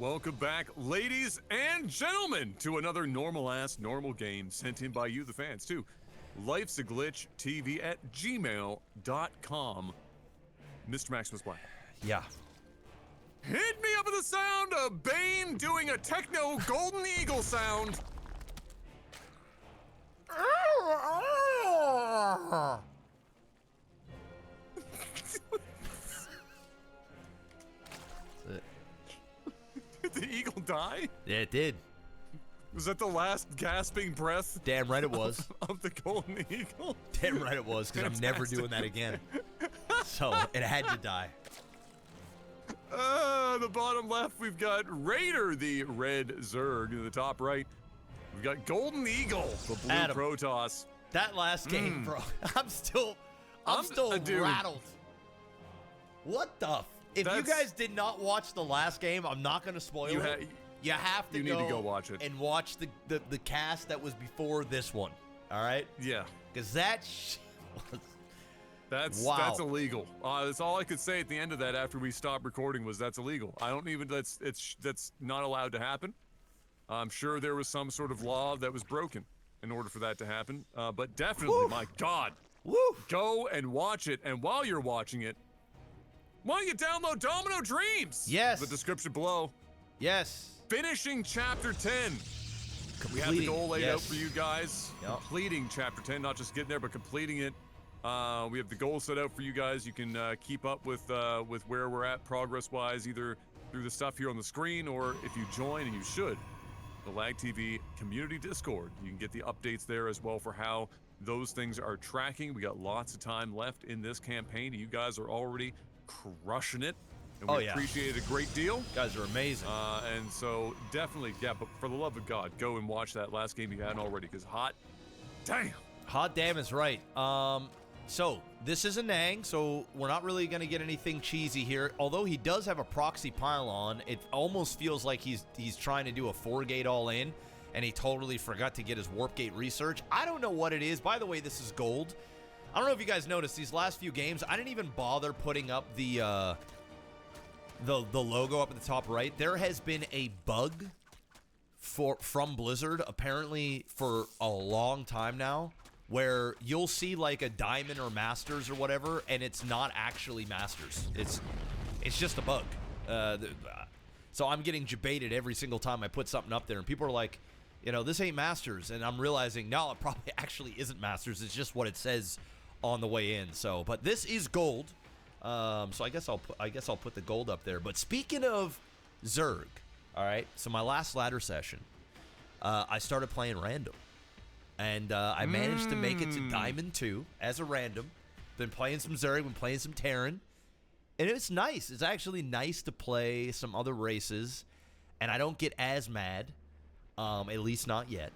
Welcome back, ladies and gentlemen, to another normal game sent in by you, the fans, to Lifesaglitchtv at gmail.com. Mr. Maximus Black. Yeah. Hit me up with the sound of Bane doing a techno golden eagle sound. Did the eagle die? Yeah, it did. Was that the last gasping breath? Damn right it was. Of the golden eagle? Damn right it was, because I'm never doing that again. So, it had to die. The bottom left, we've got Raider, the red Zerg. In the top right, we've got Golden Eagle, the blue Adam, Protoss. That last game, bro, I'm still rattled. What the If you guys did not watch the last game, I'm not going to spoil it. You have to need to go watch it. And watch the cast that was before this one. All right? Yeah. Because that was... That's illegal. That's all I could say at the end of that after we stopped recording was that's illegal. I don't even, that's not allowed to happen. I'm sure there was some sort of law that was broken in order for that to happen. But definitely, my God, go and watch it. And while you're watching it, why don't you download Domino Dreams? Yes. The description below. Yes. Finishing Chapter 10. We have the goal laid out for you guys. Yep. Completing Chapter 10, not just getting there, but completing it. We have the goal set out for you guys. You can keep up with where we're at progress-wise, either through the stuff here on the screen, or if you join, and you should, the LAGTV community Discord. You can get the updates there as well for how those things are tracking. We got lots of time left in this campaign. You guys are already crushing it, and we appreciate it a great deal. You guys are amazing. And so definitely, but for the love of God, go and watch that last game you hadn't already, because hot damn is right. So, this is a Nang, so we're not really going to get anything cheesy here. Although he does have a proxy pylon, it almost feels like he's trying to do a 4-gate all-in, and he totally forgot to get his warp gate research. I don't know what it is. By the way, this is gold. I don't know if you guys noticed, these last few games, I didn't even bother putting up the logo up at the top right. There has been a bug from Blizzard, apparently for a long time now, where you'll see like a diamond or masters or whatever, and it's not actually masters. It's just a bug. So I'm getting debated every single time I put something up there, and people are like, this ain't masters, and I'm realizing no, it probably actually isn't masters. It's just what it says on the way in. So, but this is gold. So I guess I'll put the gold up there. But speaking of Zerg, all right. So my last ladder session, I started playing random. And I managed to make it to Diamond 2 as a random. Been playing some Zerg, been playing some Terran. And it's nice. It's actually nice to play some other races. And I don't get as mad, at least not yet.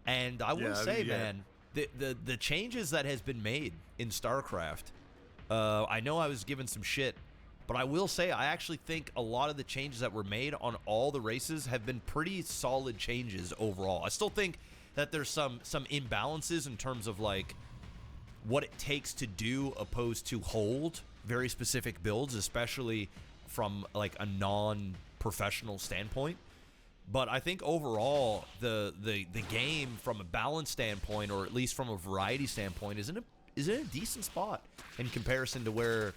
And I will say, man, the changes that has been made in StarCraft, I know I was given some shit, but I will say I actually think a lot of the changes that were made on all the races have been pretty solid changes overall. I still think that there's some imbalances in terms of like what it takes to do opposed to hold very specific builds, especially from like a non-professional standpoint. But I think overall the game from a balance standpoint, or at least from a variety standpoint, is in a decent spot in comparison to where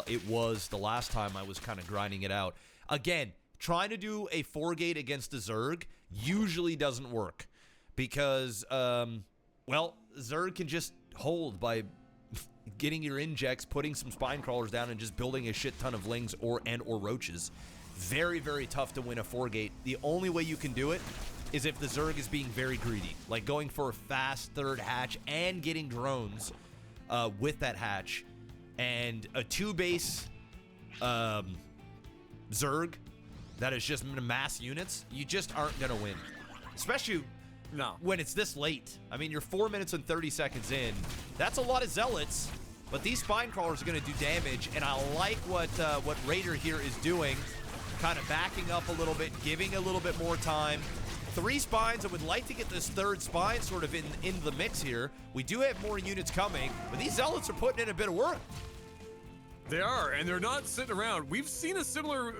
it was the last time I was kind of grinding it out. Again, trying to do a 4-gate against a Zerg usually doesn't work. Because, Zerg can just hold by getting your injects, putting some spine crawlers down, and just building a shit ton of lings or roaches. Very, very tough to win a 4-gate. The only way you can do it is if the Zerg is being very greedy, like going for a fast third hatch and getting drones with that hatch. And a 2-base Zerg that is just mass units, you just aren't going to win. Especially when it's this late. I mean, you're 4 minutes and 30 seconds in. That's a lot of zealots, but these spine crawlers are going to do damage, and I like what Raider here is doing, kind of backing up a little bit, giving a little bit more time. 3 spines. I would like to get this 3rd spine sort of in the mix here. We do have more units coming, but these zealots are putting in a bit of work. They are, and they're not sitting around. We've seen a similar,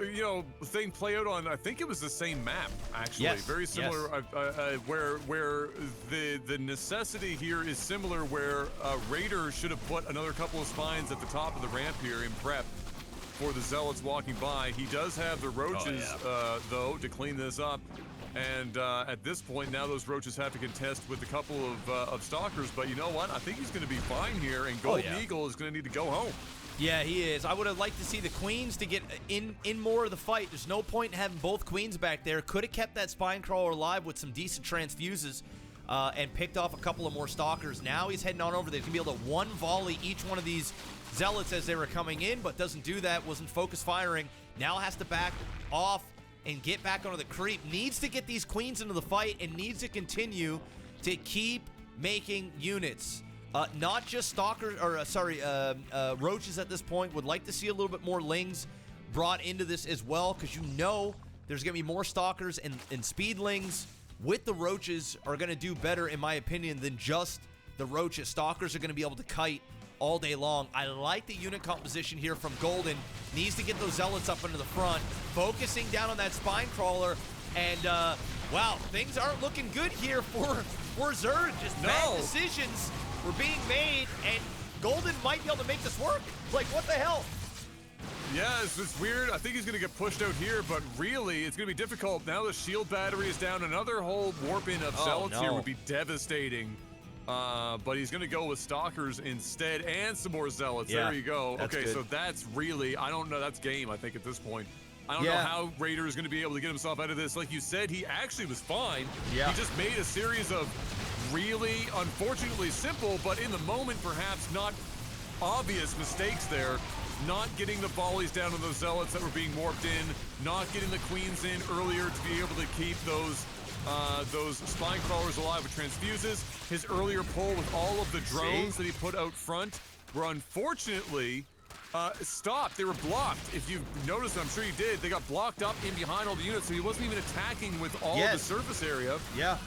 thing play out on. I think it was the same map, actually. Yes, Very similar. yes. Where the necessity here is similar. Where Raider should have put another couple of spines at the top of the ramp here in prep for the zealots walking by. He does have the roaches, though, to clean this up. And at this point, now those roaches have to contest with a couple of stalkers. But you know what? I think he's going to be fine here, and Golden Eagle is going to need to go home. Yeah, he is. I would have liked to see the queens to get in more of the fight. There's no point in having both queens back there. Could have kept that spine crawler alive with some decent transfuses and picked off a couple of more stalkers. Now he's heading on over there. He's going to be able to one volley each one of these zealots as they were coming in, but doesn't do that. Wasn't focus firing. Now has to back off and get back onto the creep. Needs to get these queens into the fight and needs to continue to keep making units. Not just stalkers, or roaches at this point. Would like to see a little bit more lings brought into this as well, because there's going to be more stalkers and speedlings with the roaches are going to do better, in my opinion, than just the roaches. Stalkers are going to be able to kite all day long. I like the unit composition here from Golden. Needs to get those zealots up into the front, focusing down on that spine crawler, and wow, things aren't looking good here for Zerg. Just bad decisions were being made, and Golden might be able to make this work. Like, what the hell? Yeah, it's weird. I think he's going to get pushed out here, but really, it's going to be difficult. Now the shield battery is down. Another whole warp-in of zealots here would be devastating. But he's going to go with stalkers instead, and some more zealots. Yeah, there you go. Okay, good. So that's really, I don't know, that's game, I think, at this point. I don't know how Raider is going to be able to get himself out of this. Like you said, he actually was fine. Yeah. He just made a series of really, unfortunately simple, but in the moment, perhaps not obvious mistakes there. Not getting the volleys down on those zealots that were being warped in, not getting the queens in earlier to be able to keep those spine crawlers alive with transfuses. His earlier pull with all of the drones that he put out front were unfortunately stopped. They were blocked. If you noticed, I'm sure you did, they got blocked up in behind all the units, so he wasn't even attacking with all of the surface area. Yeah.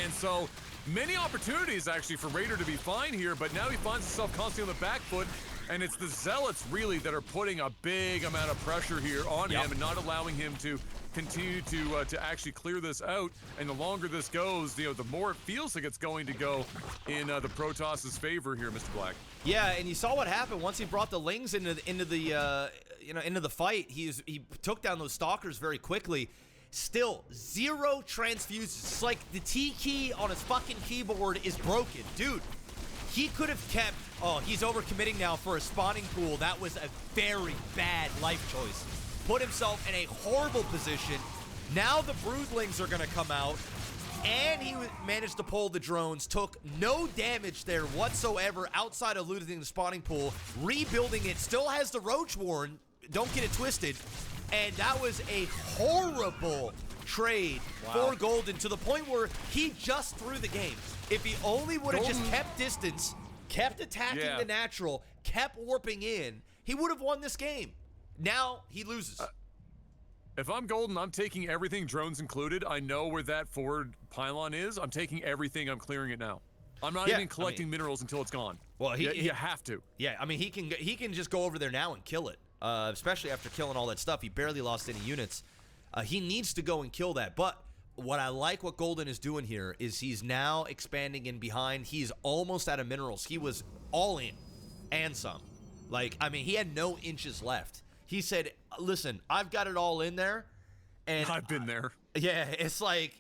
And so many opportunities actually for Raider to be fine here, but now he finds himself constantly on the back foot, and it's the zealots really that are putting a big amount of pressure here on him and not allowing him to continue to actually clear this out. And the longer this goes, the more it feels like it's going to go in the Protoss's favor here, Mr. Black. Yeah, and you saw what happened once he brought the lings into the fight. He took down those stalkers very quickly. Still, 0 transfuses. It's like the T key on his fucking keyboard is broken. Dude, he could have kept... Oh, he's overcommitting now for a spawning pool. That was a very bad life choice. Put himself in a horrible position. Now the broodlings are going to come out, and he managed to pull the drones. Took no damage there whatsoever outside of looting the spawning pool. Rebuilding it. Still has the roach warren. Don't get it twisted. And that was a horrible trade for Golden, to the point where he just threw the game. If he only would have just kept distance, kept attacking the natural, kept warping in, he would have won this game. Now he loses. If I'm Golden, I'm taking everything, drones included. I know where that forward pylon is. I'm taking everything. I'm clearing it now. I'm not even collecting minerals until it's gone. Well, you have to. Yeah, I mean, he can just go over there now and kill it. Especially after killing all that stuff. He barely lost any units. He needs to go and kill that. But what I like what Golden is doing here is he's now expanding in behind. He's almost out of minerals. He was all in and some. Like, I mean, he had no inches left. He said, listen, I've got it all in there. And I've been there. Yeah, it's like,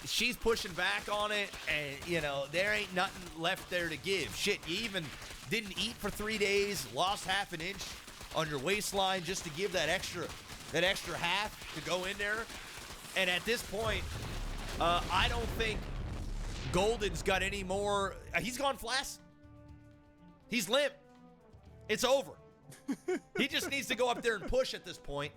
she's pushing back on it, and, there ain't nothing left there to give. Shit, you even didn't eat for 3 days, lost half an inch on your waistline just to give that extra half to go in there. And at this point, I don't think Golden's got any more. He's gone flaccid. He's limp. It's over. He just needs to go up there and push at this point.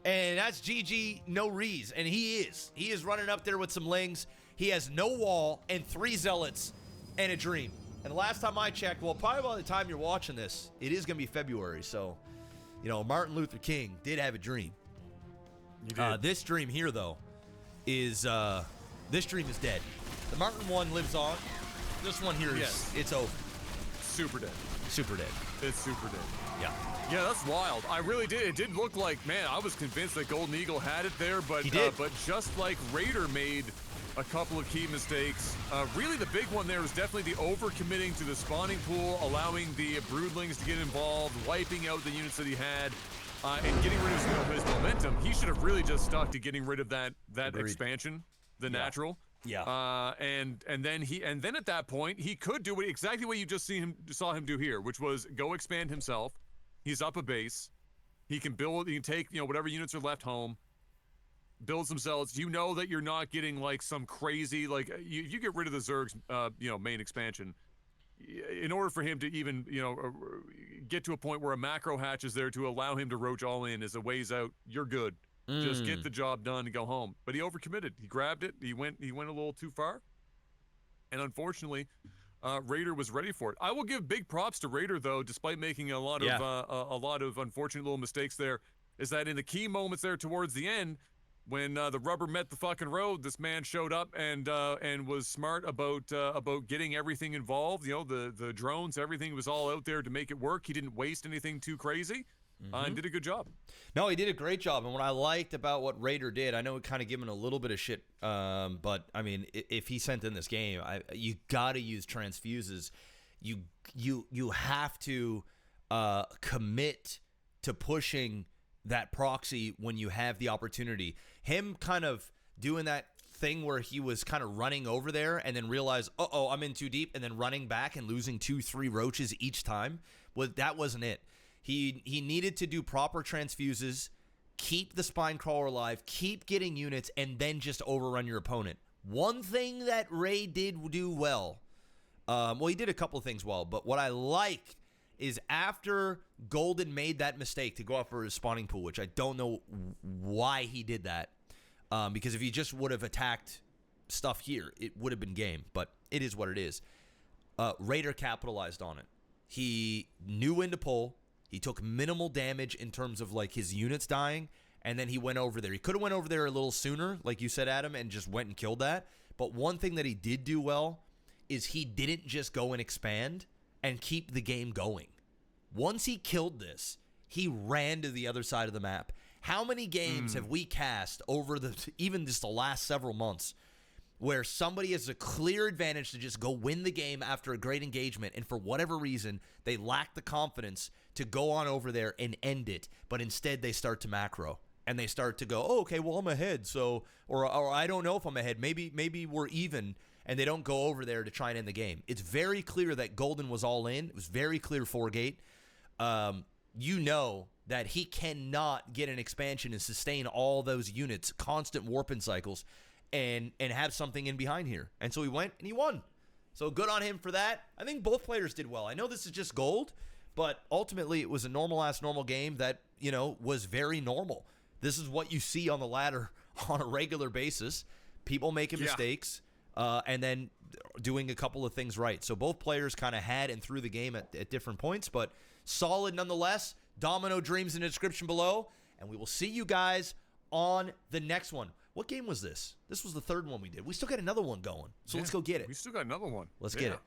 And that's GG, no rees. And he is running up there with some lings. He has no wall and 3 zealots and a dream. And the last time I checked, well, probably by the time you're watching this, it is going to be February. So, Martin Luther King did have a dream. You did. This dream here, though, is this dream is dead. The Martin one lives on. This one here is it's over. Super dead. super dead. It's super dead. Yeah. Yeah, that's wild. I really did. It did look like, man, I was convinced that Golden Eagle had it there, but he did. But just like Raider made a couple of key mistakes. Really, the big one there was definitely the overcommitting to the spawning pool, allowing the broodlings to get involved, wiping out the units that he had, and getting rid of his momentum. He should have really just stuck to getting rid of that expansion, the natural. Yeah. And then at that point he could do exactly what you just saw him do here, which was go expand himself. He's up a base. He can build. He can take whatever units are left home. Build some cells. You know that you're not getting like some crazy you get rid of the Zerg's main expansion. In order for him to even get to a point where a macro hatch is there to allow him to roach all in as a ways out, you're good. Just get the job done and go home. But he overcommitted. He grabbed it. He went a little too far. And unfortunately, Raider was ready for it. I will give big props to Raider though, despite making a lot of unfortunate little mistakes there. Is that in the key moments there towards the end, when the rubber met the fucking road, this man showed up and was smart about getting everything involved. The drones, everything was all out there to make it work. He didn't waste anything too crazy. And did a good job. No, he did a great job. And what I liked about what Raider did, I know we kind of give him a little bit of shit, but I mean, if he sent in this game, you got to use transfuses. You have to commit to pushing that proxy when you have the opportunity. Him kind of doing that thing where he was kind of running over there and then realized, uh-oh, I'm in too deep, and then running back and losing 2-3 roaches each time. That wasn't it. He needed to do proper transfuses, keep the spine crawler alive, keep getting units, and then just overrun your opponent. One thing that Ray did do well, he did a couple of things well, but what I like is after Golden made that mistake to go up for his spawning pool, which I don't know why he did that, because if he just would have attacked stuff here, it would have been game, but it is what it is. Raider capitalized on it. He knew when to pull. He took minimal damage in terms of like his units dying, and then he went over there. He could have went over there a little sooner, like you said, Adam, and just went and killed that. But one thing that he did do well is he didn't just go and expand and keep the game going. Once he killed this, he ran to the other side of the map. How many games have we cast over even just the last several months where somebody has a clear advantage to just go win the game after a great engagement, and for whatever reason, they lack the confidence to go on over there and end it, but instead they start to macro, and they start to go, oh, okay, well, I'm ahead, so, or I don't know if I'm ahead, maybe we're even, and they don't go over there to try and end the game. It's very clear that Golden was all in. It was very clear 4-gate. You know that he cannot get an expansion and sustain all those units, constant warping cycles, and have something in behind here. And so he went and he won. So good on him for that. I think both players did well. I know this is just gold, but ultimately it was a normal game that, was very normal. This is what you see on the ladder on a regular basis. People making mistakes and then doing a couple of things right. So both players kind of had and threw the game at different points, but solid nonetheless. Domino Dreams in the description below, and we will see you guys on the next one. What game was this? This was the third one we did. We still got another one going, so let's go get it. We still got another one. Let's get it.